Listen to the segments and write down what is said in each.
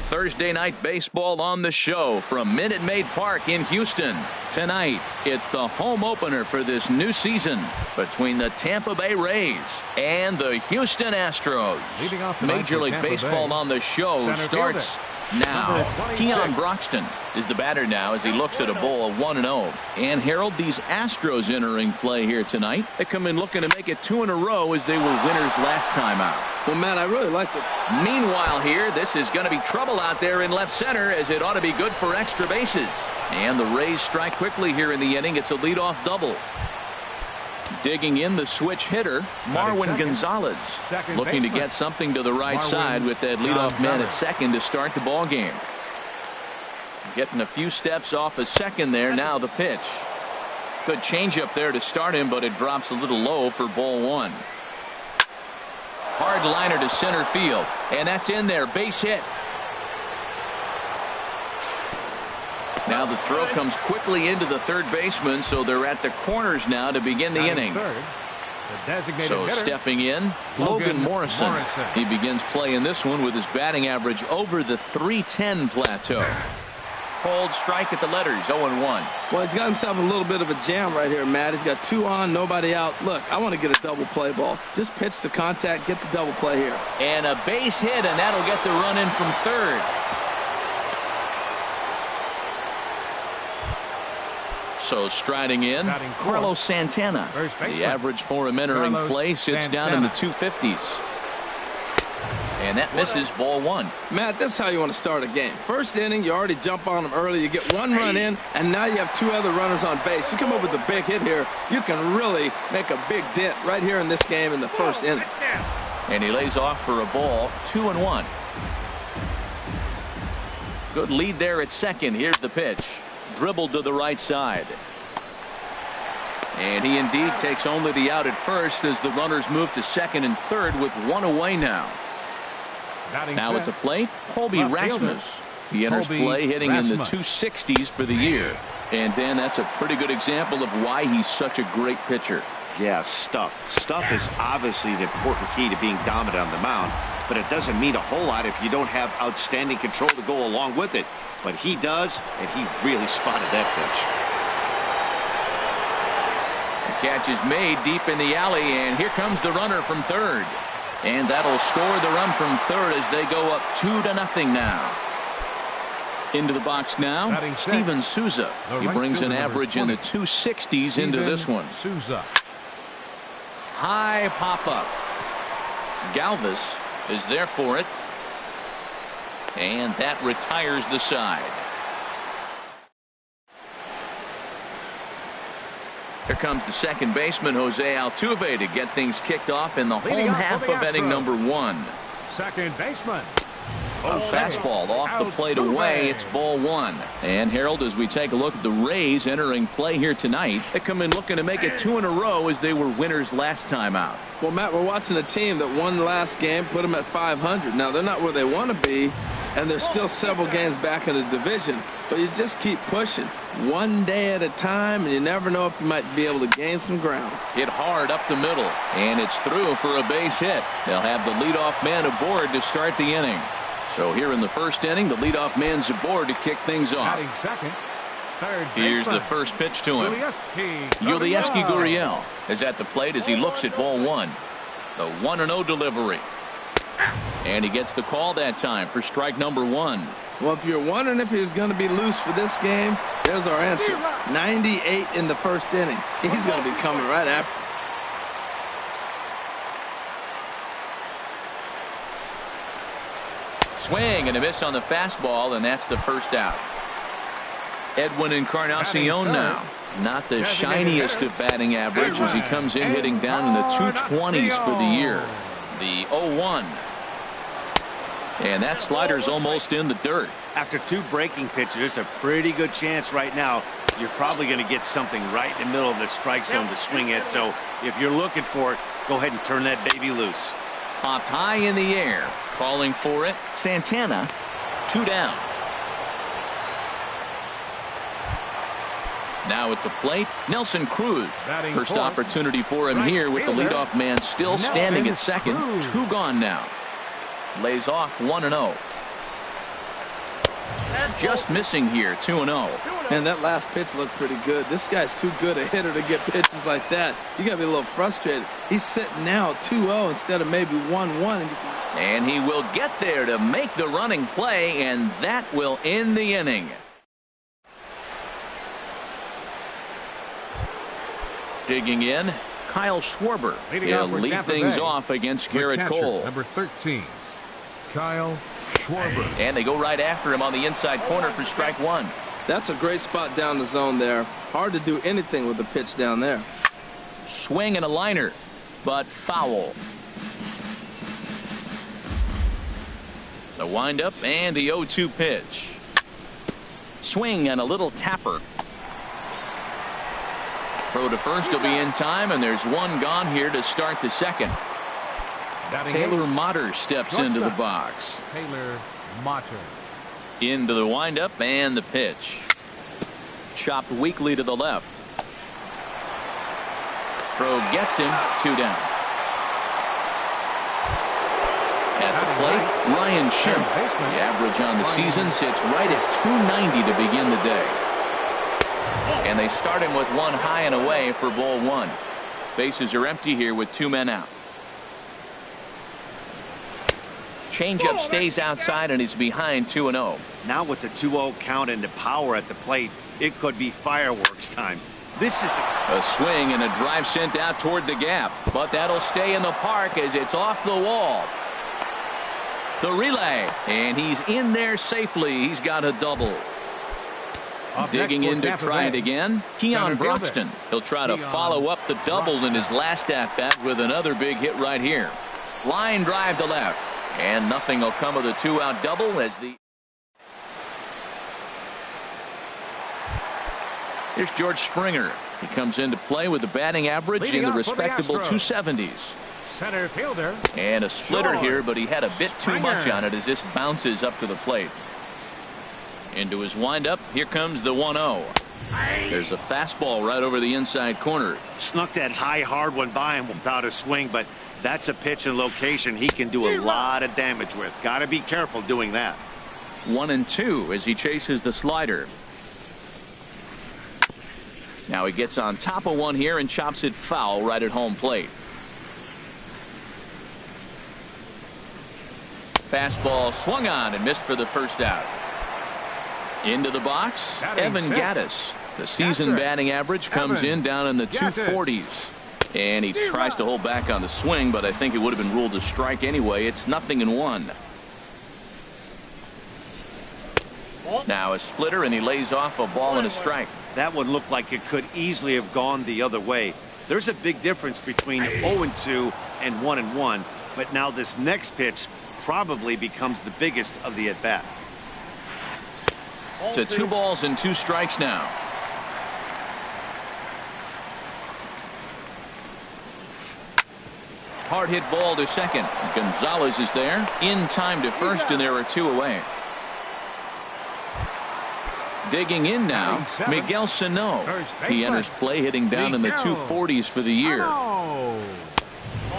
Thursday night baseball on the show from Minute Maid Park in Houston. Tonight, it's the home opener for this new season between the Tampa Bay Rays and the Houston Astros. Major League Baseball on the show starts now. Keon Broxton is the batter now as he looks at a ball of 1-0. And Harold, these Astros entering play here tonight. They come in looking to make it 2 in a row as they were winners last time out. Well, Matt, I really like it. Meanwhile here, this is going to be trouble out there in left center as it ought to be good for extra bases. And the Rays strike quickly here in the inning. It's a leadoff double. Digging in the switch hitter, Marwin Gonzalez, looking to get something to the right side with that leadoff man at second to start the ball game. Getting a few steps off a second there. Now the pitch. Good changeup there to start him, but it drops a little low for ball one. Hard liner to center field, and that's in there. Base hit. Now the throw comes quickly into the third baseman, so they're at the corners now to begin the inning. So stepping in, Logan Morrison. He begins playing this one with his batting average over the .310 plateau. Cold strike at the letters, 0-1. Well, he's got himself a little bit of a jam right here, Matt. He's got 2 on, nobody out. Look, I want to get a double play ball. Just pitch the contact, get the double play here. And a base hit, and that'll get the run in from third. So striding in, Carlos Santana. The average for him entering play sits down in the 250s. And that misses, ball one. Matt, this is how you want to start a game. First inning, you already jump on them early. You get 1 run in, and now you have 2 other runners on base. You come up with a big hit here, you can really make a big dent right here in this game in the first inning. And he lays off for a ball, 2-1. Good lead there at second. Here's the pitch. Dribbled to the right side. And he indeed takes only the out at first as the runners move to second and third with 1 away now. Now at the plate, Colby Rasmus. He enters play hitting in the 260s for the year. And then that's a pretty good example of why he's such a great pitcher. Yeah, stuff. Stuff is obviously the important key to being dominant on the mound, but it doesn't mean a whole lot if you don't have outstanding control to go along with it. But he does, and he really spotted that pitch. The catch is made deep in the alley, and here comes the runner from third. And that'll score the run from third as they go up 2-0 now. Into the box now, Steven Souza. He brings an average in the 260s into this one. High pop-up. Galvis is there for it. And that retires the side. Here comes the second baseman, Jose Altuve, to get things kicked off in the home half of inning number 1. Second baseman. A fastball off the plate away. It's ball one. And Harold, as we take a look at the Rays entering play here tonight, they come in looking to make it 2 in a row as they were winners last time out. Well, Matt, we're watching a team that won last game, put them at 500. Now, they're not where they want to be, and they're still several games back in the division. But you just keep pushing one day at a time, and you never know if you might be able to gain some ground. Hit hard up the middle, and it's through for a base hit. They'll have the leadoff man aboard to start the inning. So here in the first inning, the leadoff man's aboard to kick things off. Here's the first pitch to him. Yulieski Gurriel is at the plate as he looks at ball one. The 1-0 delivery. And he gets the call that time for strike number 1. Well, if you're wondering if he was going to be loose for this game, there's our answer. 98 in the first inning. He's going to be coming right after. Swing and a miss on the fastball, and that's the first out. Edwin Encarnacion now. Not the shiniest of batting average as he comes in hitting down in the 220s for the year. The 0-1. And that slider's almost in the dirt. After 2 breaking pitches, there's a pretty good chance right now you're probably going to get something right in the middle of the strike zone to swing at. So if you're looking for it, go ahead and turn that baby loose. Popped high in the air. Calling for it, Santana. 2 down. Now at the plate, Nelson Cruz. First opportunity for him here with the leadoff man still standing at second. 2 gone now. Lays off 1-0. just missing here, 2-0. And that last pitch looked pretty good. This guy's too good a hitter to get pitches like that. You got to be a little frustrated. He's sitting now 2-0 instead of maybe 1-1. And he will get there to make the running play, and that will end the inning. Digging in, Kyle Schwarber. He'll lead things off against Garrett Cole. Number 13, Kyle Schwarber. And they go right after him on the inside corner for strike one. That's a great spot down the zone there. Hard to do anything with the pitch down there. Swing and a liner, but foul. The windup and the 0-2 pitch. Swing and a little tapper. Throw to first will be in time, and there's one gone here to start the second. Taylor Motter steps into the box. Taylor Motter. Into the windup and the pitch. Chopped weakly to the left. Throw gets him, 2 down. At the plate, Ryan Schimpf. The average on the season sits right at 290 to begin the day. And they start him with one high and away for ball one. Bases are empty here with 2 men out. Changeup stays outside and is behind 2-0. Now with the 2-0 count and the power at the plate, it could be fireworks time. This is a swing and a drive sent out toward the gap, but that'll stay in the park as it's off the wall. The relay, and he's in there safely. He's got a double. Digging in to try it again, Keon Broxton. He'll try to follow up the double in his last at-bat with another big hit right here. Line drive to left, and nothing will come of the 2-out double as the... Here's George Springer. He comes into play with the batting average in the respectable 270s. Center fielder. And a splitter here, but he had a bit too much on it as this bounces up to the plate. Into his windup, here comes the 1-0. There's a fastball right over the inside corner. Snuck that high, hard one by him without a swing, but that's a pitch and location he can do a lot of damage with. Got to be careful doing that. 1-2 as he chases the slider. Now he gets on top of one here and chops it foul right at home plate. Fastball swung on and missed for the first out. Into the box, Evan Gattis. The season batting average comes in down in the 240s. And he tries to hold back on the swing, but I think it would have been ruled a strike anyway. It's 0-1. Now a splitter, and he lays off a ball and a strike. That one looked like it could easily have gone the other way. There's a big difference between 0-2 and 1-1, but now this next pitch probably becomes the biggest of the at-bat. To 2 balls and 2 strikes now. Hard hit ball to second. Gonzalez is there in time to first, and there are 2 away. Digging in now, Miguel Sano. He enters play hitting down in the 240s for the year.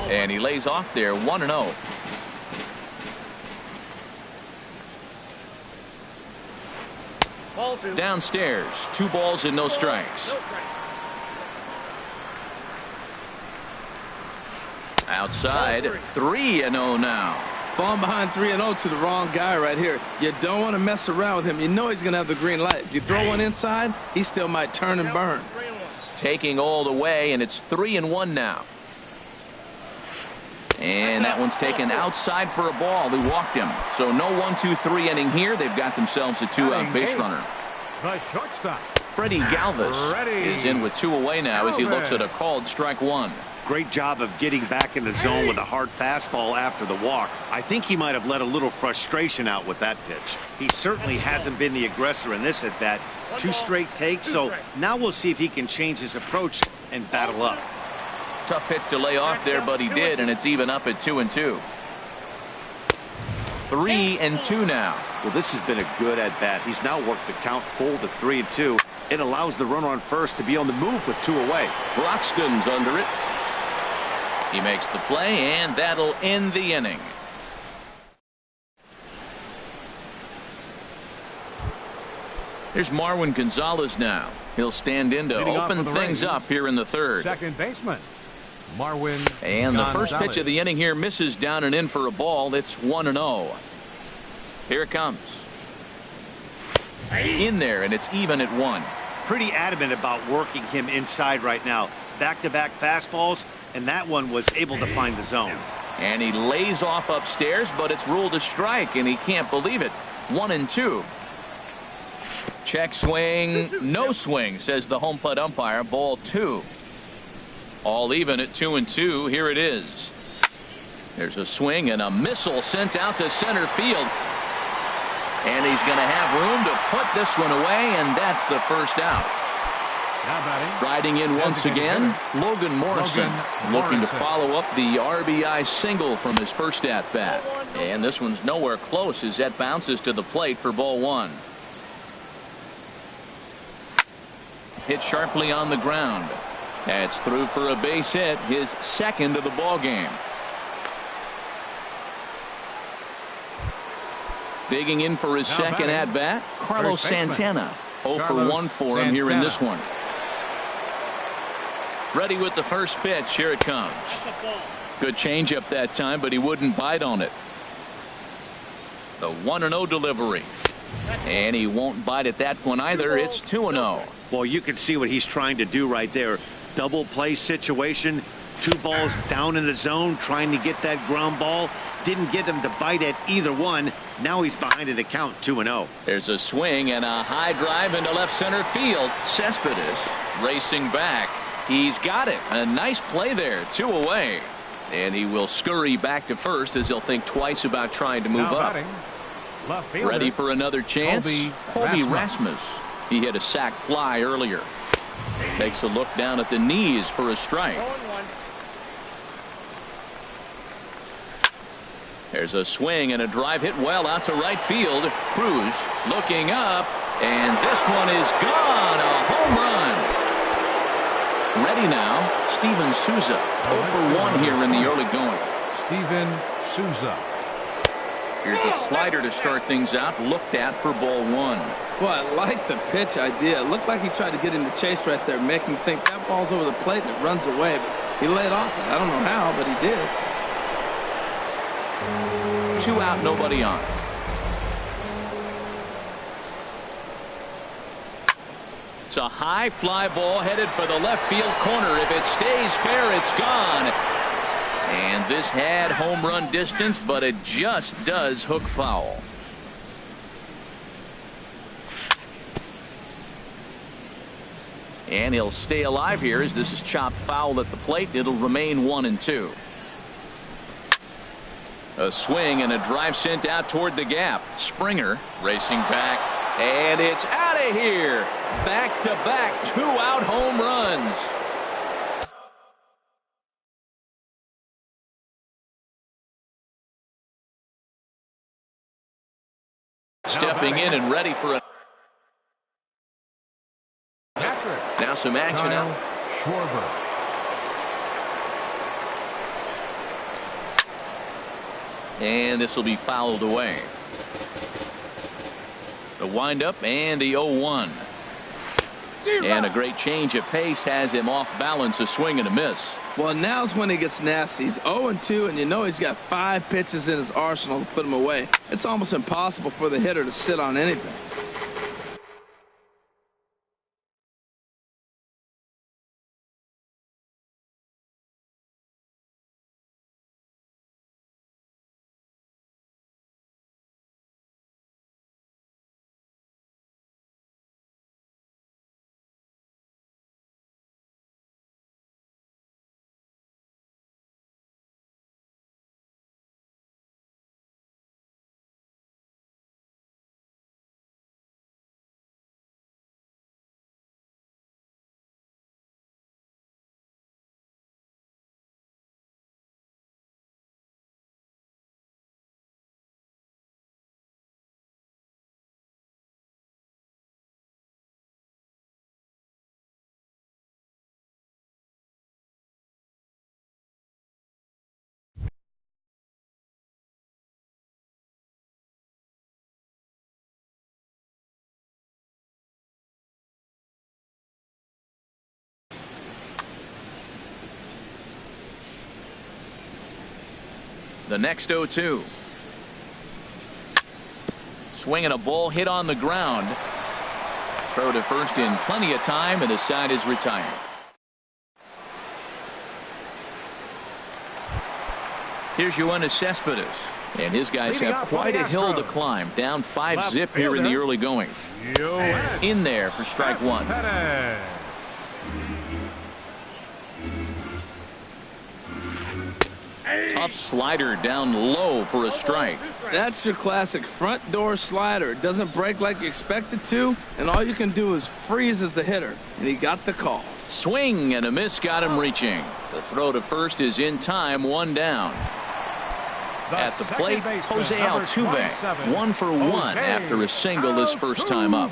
And he lays off there 1-0. Downstairs, 2 balls and no strikes. Outside, 3-0 now. Falling behind 3-0 to the wrong guy right here. You don't want to mess around with him. You know he's going to have the green light. If you throw one inside, he still might turn and burn. Taking all the way, and it's 3-1 now. And that one's taken outside for a ball. He walked him. So no 1-2-3 inning here. They've got themselves a 2-out base runner. The shortstop. Freddie Galvis is in with 2 away now as he looks at a called strike 1. Great job of getting back in the zone with a hard fastball after the walk. I think he might have let a little frustration out with that pitch. He certainly hasn't been the aggressor in this at bat. 2 straight takes, so now we'll see if he can change his approach and battle up. Tough pitch to lay off there, but he did, and it's even up at 2-2. 3-2 now. Well, this has been a good at bat. He's now worked the count full to 3-2. It allows the runner on first to be on the move with 2 away. Broxton's under it. He makes the play, and that'll end the inning. Here's Marwin Gonzalez now. He'll stand in to Leading off open for the things Rays, up here in the third. Second baseman, Marwin And the first Gonzalez. pitch of the inning here misses down and in for a ball. It's 1-0. Here it comes. In there, and it's even at 1. Pretty adamant about working him inside right now. Back-to-back fastballs, and that one was able to find the zone. And he lays off upstairs, but it's ruled a strike, and he can't believe it. 1-2. Check swing, no swing, says the home plate umpire. Ball 2. All even at 2-2. Here it is. There's a swing and a missile sent out to center field. And he's going to have room to put this one away, and that's the first out. Now batting, Riding in once again, Logan Morrison, looking to follow up the RBI single from his first at-bat. And this one's nowhere close as that bounces to the plate for ball 1. Hit sharply on the ground. That's through for a base hit, his second of the ball game. Digging in for his second at-bat, Carlos Santana. 0 for 1 for him here in this one. Ready with the first pitch. Here it comes. Good changeup that time, but he wouldn't bite on it. The 1-0 delivery. And he won't bite at that one either. It's 2-0. Well, you can see what he's trying to do right there. Double play situation. 2 balls down in the zone, trying to get that ground ball. Didn't get him to bite at either one. Now he's behind in the count, 2-0. There's a swing and a high drive into left center field. Cespedes racing back. He's got it. A nice play there. 2 away. And he will scurry back to first as he'll think twice about trying to move now up. batting, left fielder, Ready for another chance. Colby Rasmus. He hit a sac fly earlier. Takes a look down at the knees for a strike. There's a swing and a drive hit well out to right field. Cruz looking up, and this one is gone. A home run. Ready now, Steven Souza. 0 for 1 here in the early going. Steven Souza. Here's the slider to start things out. Looked at for ball 1. Well, I like the pitch idea. It looked like he tried to get him to chase right there, make him think that ball's over the plate and it runs away. But he laid off it. I don't know how, but he did. 2 out, nobody on. It's a high fly ball headed for the left field corner. If it stays fair, it's gone. And this had home run distance, but it just does hook foul. And he'll stay alive here as this is chopped foul at the plate. It'll remain 1-2. A swing and a drive sent out toward the gap. Springer racing back, and it's out of here. Back-to-back 2-out home runs. Stepping in and ready for a. Now some action out. Schwarber. And this will be fouled away. The windup and the 0-1. And a great change of pace has him off balance, a swing and a miss. Well, now's when he gets nasty. He's 0-2, and you know he's got 5 pitches in his arsenal to put him away. It's almost impossible for the hitter to sit on anything. The next 0-2. Swinging a ball hit on the ground. Throw to first in plenty of time, and the side is retired. Here's Yoenis Cespedes, and his guys have quite a hill to climb. Down 5-zip here in the early going. In there for strike one. Tough slider down low for a strike. That's your classic front door slider. It doesn't break like you expect it to, and all you can do is freeze as a hitter. And he got the call. Swing and a miss got him reaching. The throw to first is in time, one down. At the plate, Jose Altuve, 1 for 1 after a single his first time up.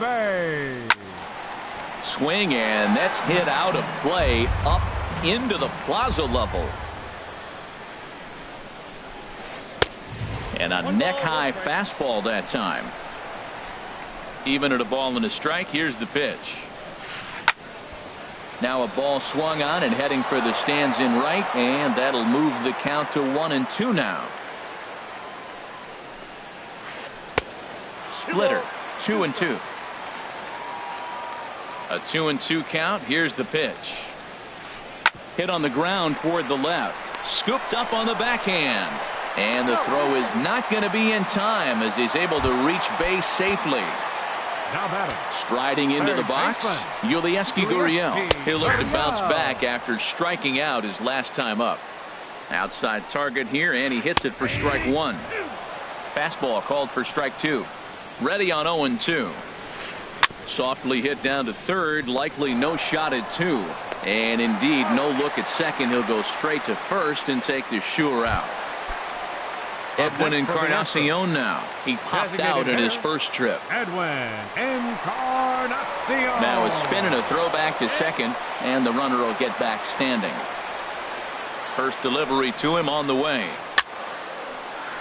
Swing, and that's hit out of play up into the plaza level. And a neck-high fastball that time. Even at a ball and a strike, here's the pitch. Now a ball swung on and heading for the stands in right, and that'll move the count to 1-2 now. Splitter, 2-2. A 2-2 count. Here's the pitch. Hit on the ground toward the left. Scooped up on the backhand. And the throw is not going to be in time as he's able to reach base safely. Striding into the box, Yulieski Gurriel. He'll look to bounce back after striking out his last time up. Outside target here, and he hits it for strike one. Fastball called for strike two. Ready on 0-2. Softly hit down to third, likely no shot at two. And indeed, no look at second. He'll go straight to first and take the sure out. Edwin Encarnacion now. He popped out in his first trip. Edwin Encarnacion. Now a spin and a throwback to second, and the runner will get back standing. First delivery to him on the way.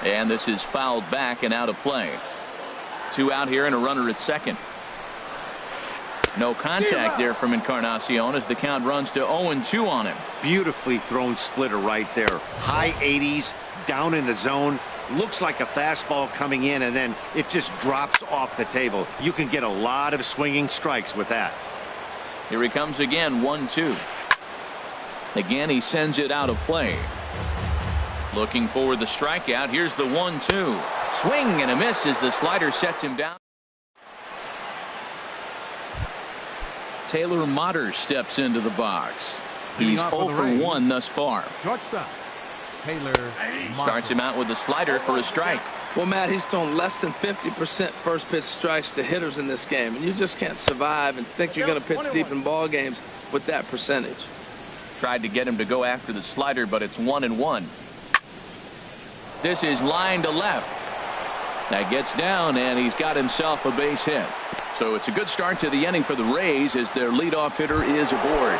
And this is fouled back and out of play. Two out here and a runner at second. No contact there from Encarnacion as the count runs to 0-2 on him. Beautifully thrown splitter right there. High 80s, down in the zone. Looks like a fastball coming in, and then it just drops off the table. You can get a lot of swinging strikes with that. Here he comes again, 1-2. Again, he sends it out of play. Looking for the strikeout. Here's the 1-2. Swing and a miss as the slider sets him down. Taylor Motter steps into the box. He's 0 for 1 thus far. Shortstop Taylor starts him out with a slider for a strike. Well, Matt, he's thrown less than 50% first pitch strikes to hitters in this game, and you just can't survive and think you're going to pitch deep in ball games with that percentage. Tried to get him to go after the slider, but it's 1-1. This is line to left. That gets down, and he's got himself a base hit. So it's a good start to the inning for the Rays as their leadoff hitter is aboard.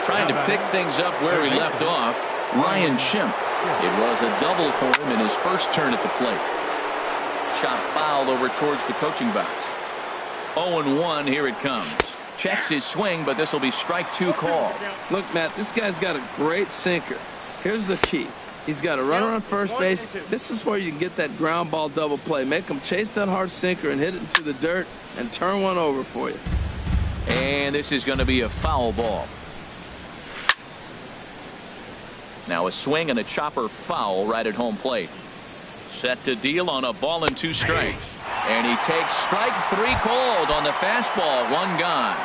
Trying to pick things up where he left off, Ryan Schimpf. It was a double for him in his first turn at the plate. Shot fouled over towards the coaching box. 0-1, here it comes. Checks his swing, but this will be strike two call. Look, Matt, this guy's got a great sinker. Here's the key. He's got a runner on first base. This is where you can get that ground ball double play. Make him chase that hard sinker and hit it into the dirt and turn one over for you. And this is going to be a foul ball. Now a swing and a chopper foul right at home plate. Set to deal on a ball and 2 strikes. And he takes strike 3 called on the fastball. 1 gone.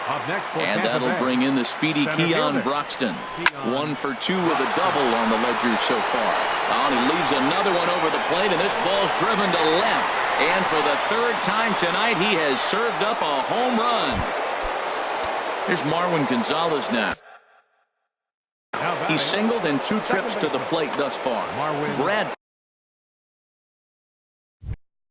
Up next for and that'll bring in the speedy Keon Broxton. 1 for 2 with a double on the ledger so far. And he leaves another one over the plate, and this ball's driven to left. And for the 3rd time tonight, he has served up a home run. Here's Marwin Gonzalez now. He's singled in 2 trips to the plate thus far. Brad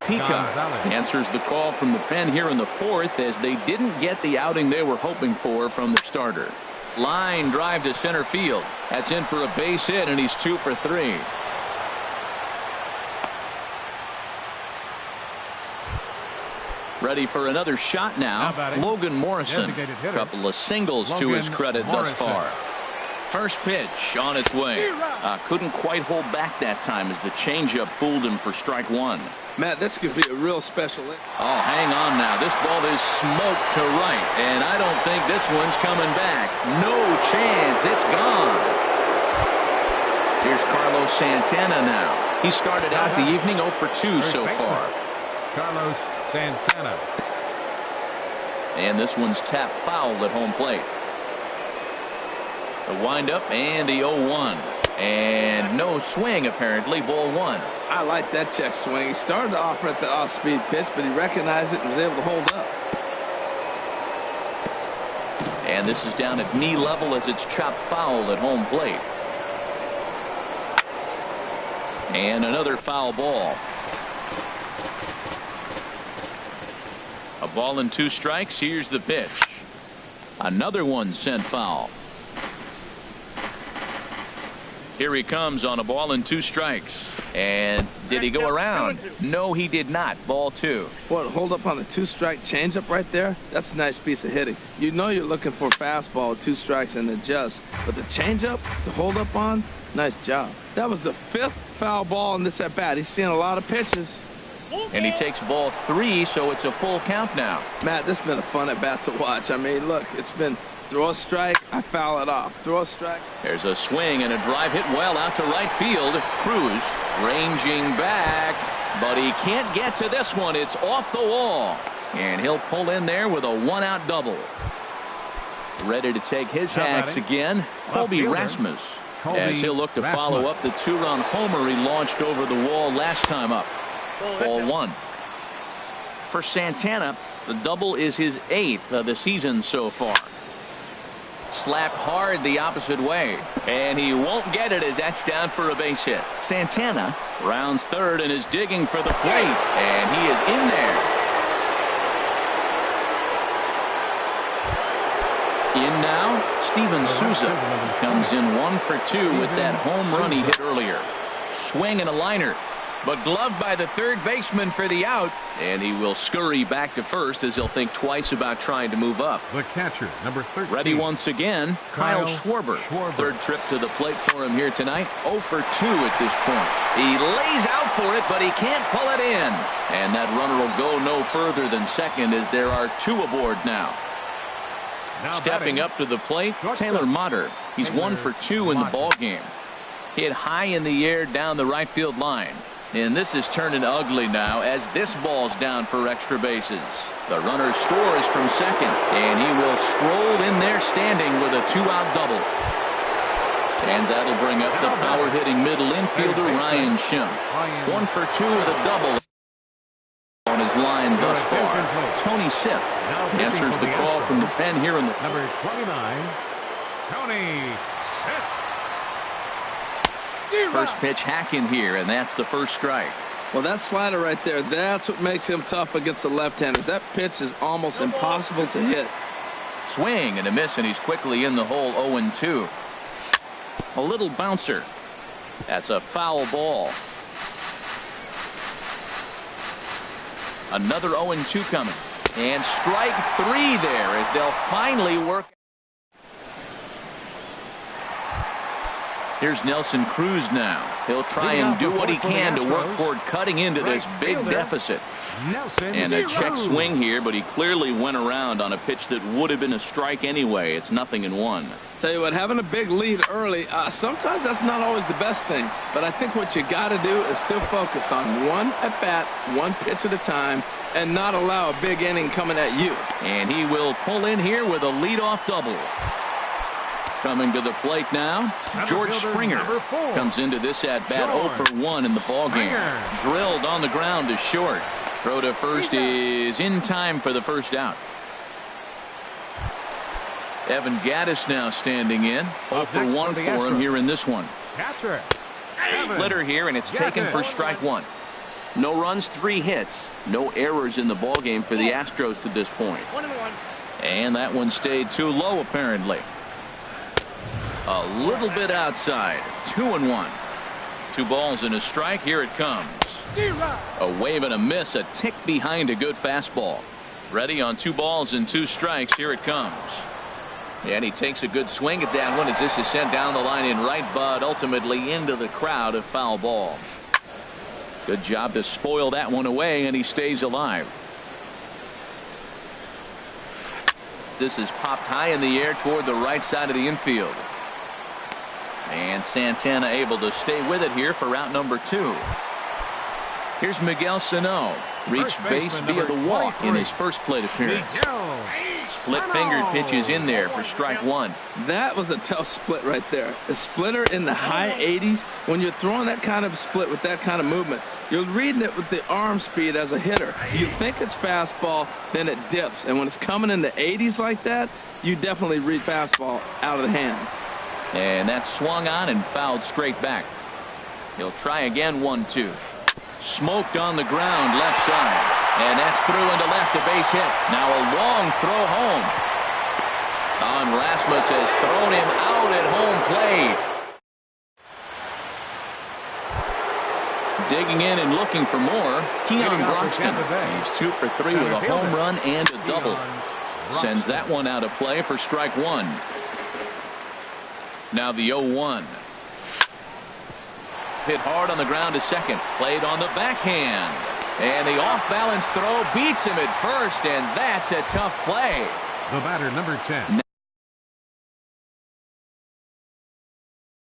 Peacock answers the call from the pen here in the 4th as they didn't get the outing they were hoping for from the starter. Line drive to center field. That's in for a base hit, and he's 2 for 3. Ready for another shot now. Logan Morrison. A couple of singles to his credit thus far. First pitch on its way. Couldn't quite hold back that time as the changeup fooled him for strike one. Matt, this could be a real special. Oh, hang on now. This ball is smoked to right, and I don't think this one's coming back. No chance. It's gone. Here's Carlos Santana now. He started out the evening 0 for 2 so far. Carlos Santana. And this one's tapped foul at home plate. The windup and the 0-1. And no swing, apparently. Ball one. I like that check swing. He started off at the off-speed pitch, but he recognized it and was able to hold up. And this is down at knee level as it's chopped foul at home plate. And another foul ball. A ball and 2 strikes. Here's the pitch. Another one sent foul. Here he comes on a ball and 2 strikes. And did he go around? No, he did not. Ball 2. What, hold up on a 2-strike changeup right there? That's a nice piece of hitting. You know you're looking for a fastball, 2 strikes and adjust. But the changeup to hold up on, nice job. That was the 5th foul ball in this at bat. He's seeing a lot of pitches. And he takes ball 3, so it's a full count now. Matt, this has been a fun at bat to watch. I mean, look, it's been throw a strike, I foul it off. Throw a strike. There's a swing and a drive hit well out to right field. Cruz ranging back, but he can't get to this one. It's off the wall. And he'll pull in there with a 1-out double. Ready to take his hacks again, Colby Rasmus. As he'll look to follow up the 2-run homer he launched over the wall last time up. Ball 1. For Santana, the double is his 8th of the season so far. Slapped hard the opposite way, and he won't get it as that's down for a base hit. Santana rounds third and is digging for the plate, and he is in there. In now, Steven Souza comes in 1 for 2 with that home run he hit earlier. Swing and a liner, but gloved by the third baseman for the out, and he will scurry back to first as he'll think twice about trying to move up. The catcher, number 13. Ready once again, Kyle Schwarber. Third trip to the plate for him here tonight. 0 for 2 at this point. He lays out for it, but he can't pull it in. And that runner will go no further than second as there are 2 aboard now. Stepping up to the plate, Taylor Motter. He's 1 for 2 in the ball game. Hit high in the air down the right field line. And this is turning ugly now as this ball's down for extra bases. The runner scores from second, and he will stroll in there standing with a 2-out double. And that'll bring up the power-hitting middle infielder Ryan Schimm. 1 for 2 with a double on his line thus far. Tony Sipp answers the call from the pen here in the number 29, Tony Sipp. First pitch hack in here, and that's the first strike. Well, that slider right there, that's what makes him tough against the left-hander. That pitch is almost impossible to hit. Swing and a miss, and he's quickly in the hole. 0-2. A little bouncer. That's a foul ball. Another 0-2 coming. And strike 3 there as they'll finally work. Here's Nelson Cruz now. He'll try and do what he can to work toward cutting into this big deficit. And a check swing here, but he clearly went around on a pitch that would have been a strike anyway. It's 0-1. Tell you what, having a big lead early, sometimes that's not always the best thing. But I think what you got to do is still focus on one at-bat, one pitch at a time, and not allow a big inning coming at you. And he will pull in here with a leadoff double. Coming to the plate now, George Springer comes into this at-bat 0 for 1 in the ballgame. Drilled on the ground to short. Throw to first is in time for the first out. Evan Gattis now standing in. 0 for 1 for him here in this one. Splitter here, and it's taken for strike 1. No runs, 3 hits. No errors in the ballgame for the Astros to this point. And that one stayed too low, apparently. A little bit outside. 2-1. 2 balls and a strike. Here it comes. A wave and a miss. A tick behind a good fastball. Ready on 2 balls and 2 strikes. Here it comes. And he takes a good swing at that one as this is sent down the line in right, but ultimately into the crowd, a foul ball. Good job to spoil that one away, and he stays alive. This is popped high in the air toward the right side of the infield. And Santana able to stay with it here for route number 2. Here's Miguel Sano. Reached base via the walk in his first plate appearance. Split fingered pitches in there for strike 1. That was a tough split right there. A splitter in the high 80s. When you're throwing that kind of split with that kind of movement, you're reading it with the arm speed as a hitter. You think it's fastball, then it dips. And when it's coming in the 80s like that, you definitely read fastball out of the hand. And that's swung on and fouled straight back. He'll try again, 1-2. Smoked on the ground left side. And that's through into left, a base hit. Now a long throw home. Rasmus has thrown him out at home plate. Digging in and looking for more, Keon Broxton. He's 2 for 3 with a home run and a double. Sends that one out of play for strike 1. Now the 0-1. Hit hard on the ground to second. Played on the backhand. And the off-balance throw beats him at first, and that's a tough play. The batter, number 10.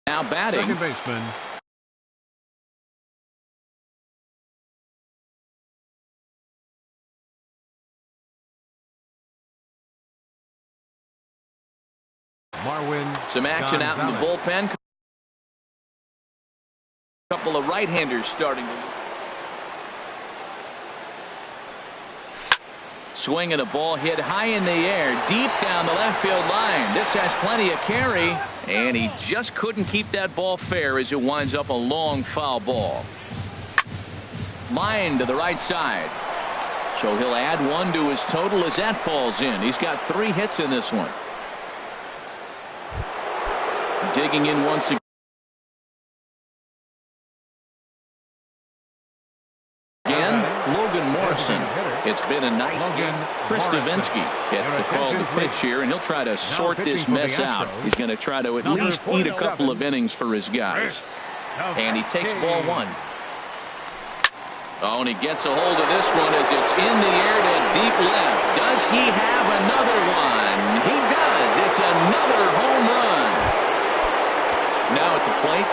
Now batting. Second baseman. Marwin. Some action out in the bullpen. Couple of right-handers starting to swing and a ball hit high in the air, deep down the left field line. This has plenty of carry, and he just couldn't keep that ball fair as it winds up a long foul ball. Line to the right side. So he'll add 1 to his total as that falls in. He's got 3 hits in this one. Digging in once again. It's been a nice game. Chris Stavinsky gets the call to pitch here, and he'll try to sort this mess out. He's going to try to at least eat a couple of innings for his guys. And he takes ball 1. Oh, and he gets a hold of this one as it's in the air to deep left. Does he have another one? He does. It's another home run. Now at the plate,